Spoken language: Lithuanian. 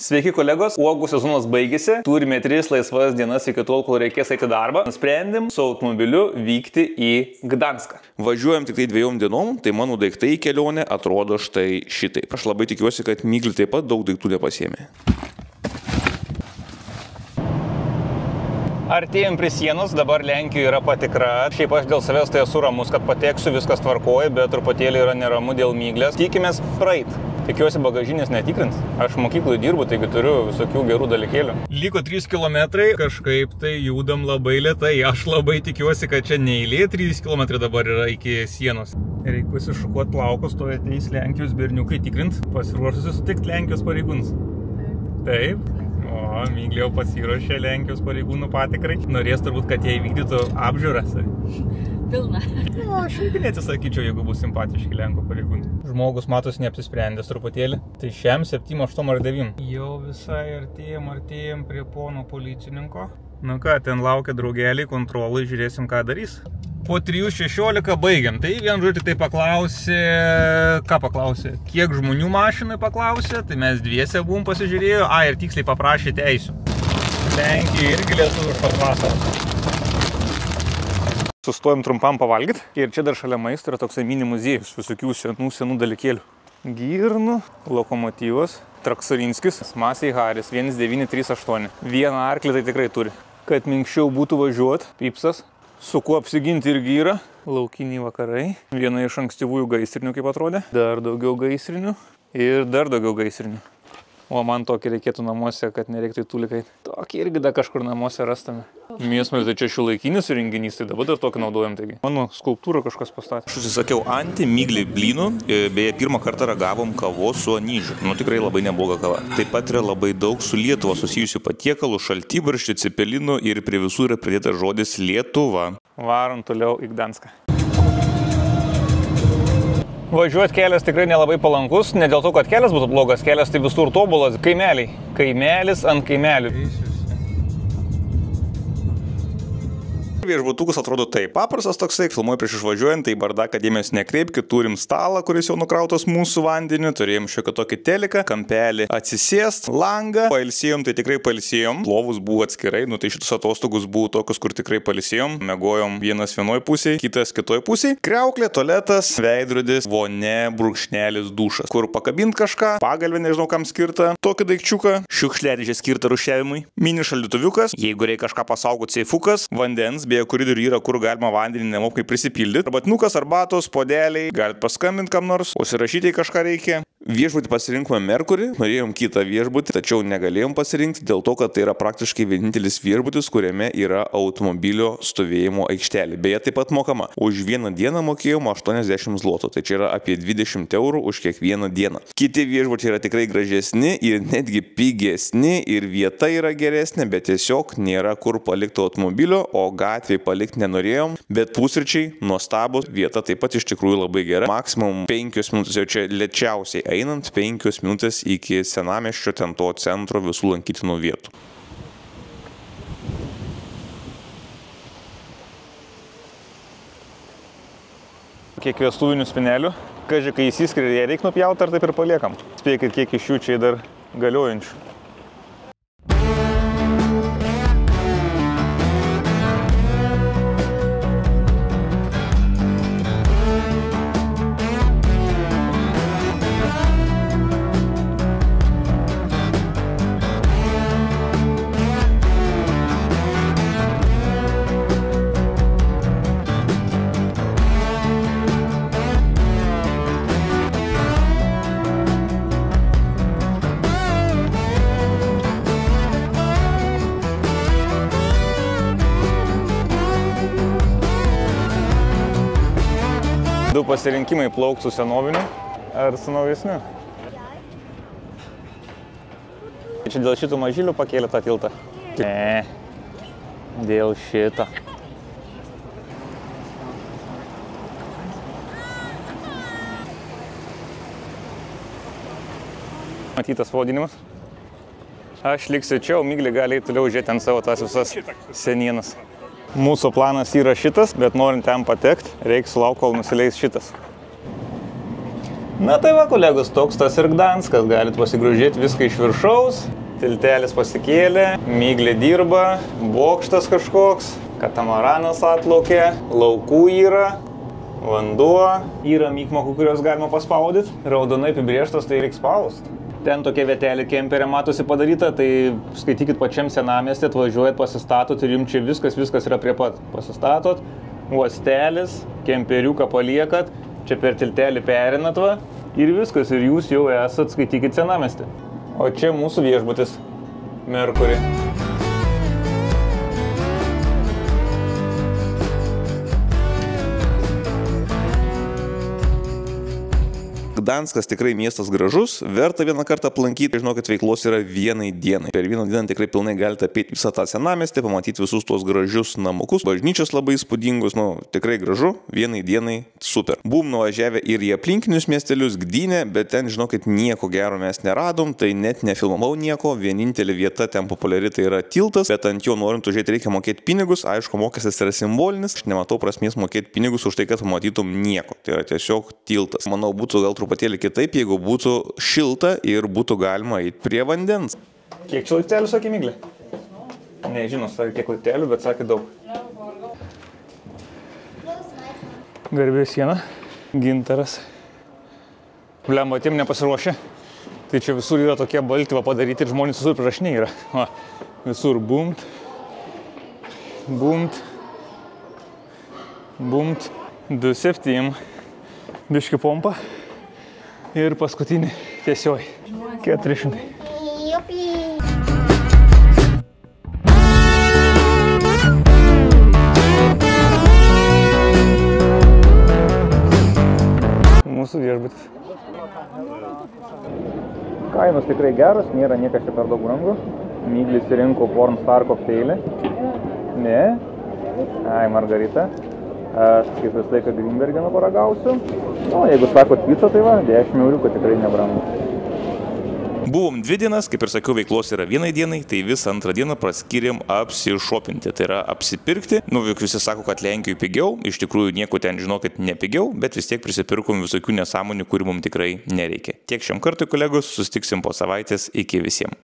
Sveiki kolegos, uogų sezonas baigėsi, turime 3 laisvas dienas iki tol, kol reikės eiti darbą. Nusprendėm su automobiliu vykti į Gdanską. Važiuojam tik tai 2 dienom, tai mano daiktai į kelionę atrodo štai šitaip. Aš labai tikiuosi, kad Miglė taip pat daug daiktų nepasiėmė. Artėjom prie sienos, dabar Lenkijoje yra patikra. Šiaip aš dėl savęs tai esu ramus, kad pateksiu, viskas tvarkoja, bet truputėlį yra neramu dėl Miglės. Tikimės praeit. Tikiuosi bagažinės netikrins. Aš mokykloje dirbu, taigi turiu visokių gerų dalykėlių. Liko 3 kilometrai, kažkaip tai judam labai lėtai. Aš labai tikiuosi, kad čia neeilė 3 kilometrai dabar yra iki sienos. Reikia pasišukuoti plaukus, to ateis Lenkijos berniukai tikrint, pasiruošusi sutikti Lenkijos pareigūnus. Taip. O, Miglė jau pasiruošė Lenkijos pareigūnų patikrai. Norės turbūt, kad jie įvykdytų apžiūrą. Pilna. O, aš irgi neatsisakyčiau, jeigu bus simpatiški Lenkų pareigūnai. Žmogus matos neapsisprendęs truputėlį. Tai šiam 7, 8 ar 9. Jau visai artėjom prie pono policininko. Nu ką, ten laukia draugeliai, kontrolai, žiūrėsim, ką darys. Po 3:16 baigiam. Tai vien žodžiu tai paklausė, kiek žmonių mašinai paklausė, tai mes dviese buvom pasižiūrėjo, ir tiksliai paprašė teisių. Lenkija irgi lietuviškos vasaros. Sustojom trumpam pavalgyt. Ir čia dar šalia maisto yra toksai mini muziejus, visokių senų dalykėlių. Girnų, lokomotyvas, Traksorinskis, Masiai Haris, 1938. Vieną arklį tai tikrai turi. Kad minkščiau būtų važiuot, Pipsas, su kuo apsiginti irgi yra. Laukiniai vakarai. Viena iš ankstyvųjų gaisrinių, kaip atrodė. Dar daugiau gaisrinių ir dar daugiau gaisrinių. O man tokį reikėtų namuose, kad nereiktų į tūlikai. Tokį irgi dar kažkur namuose rastame. Mėsmalis tai čia šiuolaikinis renginys, tai dabar dar tokį naudojam. Taigi. Mano skulptūrą kažkas pastatė. Aš užsisakiau anti-Miglį blynų, beje, pirmą kartą ragavom kavos su anyžiu. Nu, tikrai labai nebloga kava. Taip pat yra labai daug su Lietuva susijusių patiekalų, šaltibarščių, cepelinų ir prie visų yra pridėtas žodis Lietuva. Varom toliau į Gdanską. Važiuoti kelias tikrai nelabai palankus, ne dėl to, kad kelias būtų blogas, kelias tai visur tobulas. Kaimeliai. Kaimelis ant kaimelių. Viešbutukas atrodo taip paprastas toksai, filmuoju prieš išvažiuojant, tai bardaką dėmesio nekreipkit, turim stalą, kuris jau nukrautas mūsų vandeniu, turėjom šiokį tokį teliką, kampelį atsisėst, langą, pailsėjom, tai tikrai pailsėjom, lovus buvo atskirai, nu tai šitus atostogus buvo tokius, kur tikrai pailsėjom, megojom vienas vienoj pusėje, kitas kitoj pusėje, kriauklė, tualetas, veidrodis, vonė, brūkšnelis, dušas, kur pakabint kažką, pagalvė nežinau kam skirta, tokį daikčiuką, šiukšliadėžė skirta rūšiavimui, mini šaldytuviukas, jeigu reikia kažką pasaugot, seifukas, vandens, beje, koridorių yra, kur galima vandenį nemokai prisipildyti. Arbatnukas, arbatos, podeliai, galit paskambinti kam nors, užsirašyti kažką reikia. Viešbutį pasirinkome Merkurį, norėjom kitą viešbutį, tačiau negalėjom pasirinkti dėl to, kad tai yra praktiškai vienintelis viešbutis, kuriame yra automobilio stovėjimo aikštelė. Beje, taip pat mokama. Už vieną dieną mokėjom 80 zlotų, tai čia yra apie 20 eurų už kiekvieną dieną. Kiti viešbučiai yra tikrai gražesni ir netgi pigesni ir vieta yra geresnė, bet tiesiog nėra kur palikti automobilio, o gatvėje palikti nenorėjom, bet pusryčiai nuostabus, vieta taip pat iš tikrųjų labai gera. Maksimum 5 minutės jau čia lėčiausiai einant 5 minutės iki senamiesčio ten to centro visų lankytinų vietų. Kiek vestuvinių spinelių, kaži, kai įsiskiria, jie reikia nupjauti, ar taip ir paliekam. Spėkit, kiek iš jų čia dar galiojančių. Du pasirinkimai plaukti su senoviniu ar su naujesniu. Čia dėl šitų mažylių pakėlė tą tiltą? Ne, dėl šito. Matytas pavadinimas. Aš liksiu čia, o Miglė gali toliau žiūrėti ant savo tas visas senienas. Mūsų planas yra šitas, bet norint ten patekti, reikia sulaukti, kol nusileis šitas. Na tai va, kolegos, toks tas ir Gdanskas. Galit pasigrožėti viską iš viršaus. Tiltelis pasikėlė, myglė dirba, bokštas kažkoks, katamaranas atplaukė, laukų yra, vanduo. Yra mykmokų, kurios galima paspaudyti. Raudonai apibrėžtas, tai reiks spaust. Ten tokia vietelė kemperė matosi padaryta, tai skaitykit pačiam senamiestį, atvažiuojat, pasistatot ir jums čia viskas yra prie pat. Pasistatot, uostelis, kemperiuką paliekat, čia per tiltelį perinat va ir viskas, ir jūs jau esat, skaitykit senamiestį. O čia mūsų viešbutis Mercury. Gdanskas tikrai miestas gražus, verta vieną kartą aplankyti, žinokit, veiklos yra vienai dienai. Per vieną dieną tikrai pilnai galite apėti visą tą senamiestį, pamatyti visus tuos gražius namukus, bažnyčios labai įspūdingus, tikrai gražu, vienai dienai super. Buvom nuvažiavę ir į aplinkinius miestelius Gdynę, bet ten, žinokit, nieko gero mes neradom, tai net nefilmavau nieko, vienintelė vieta ten populiari tai yra tiltas, bet ant jo norint užėti reikia mokėti pinigus, aišku, mokestis yra simbolinis, aš nematau prasmės mokėti pinigus už tai, kad pamatytum nieko, tai yra tiesiog tiltas. Manau, būtų gal truputėlį kitaip, jeigu būtų šilta ir būtų galima eiti prie vandens. Kiek čia laiptelių sakė Miglė? Nežinau, sakė kiek laiptelių, bet sakė daug. Garbė siena, gintaras. Blemba, tiem nepasiruošę. Tai čia visur yra tokie balti padaryti ir žmonės visur prirašiniai yra. Va, visur bumt, bumt, bumt, 2,7, biški pompa. Ir paskutinį tiesioji. 400. Mūsų viešbutis. Kainos tikrai geros, nėra niekas čia per daug brangu. Myglis rinko Pornstar kokteilį. Ne? Ai, Margarita. Aš kaip visą laiką Grimbergeną paragausiu. O, jeigu sakot pizza, tai va, 10 euriukų tikrai nebrangu. Buvom 2 dienas, kaip ir sakiau, veiklos yra vienai dienai, tai visą antrą dieną praskyrėm apsišopinti, tai yra apsipirkti. Juk visi sako, kad Lenkijoje pigiau, iš tikrųjų nieko ten, žinokit, nepigiau, bet vis tiek prisipirkom visokių nesąmonių, kurių mums tikrai nereikia. Tiek šiam kartui, kolegos, susitiksim po savaitės, iki visiems.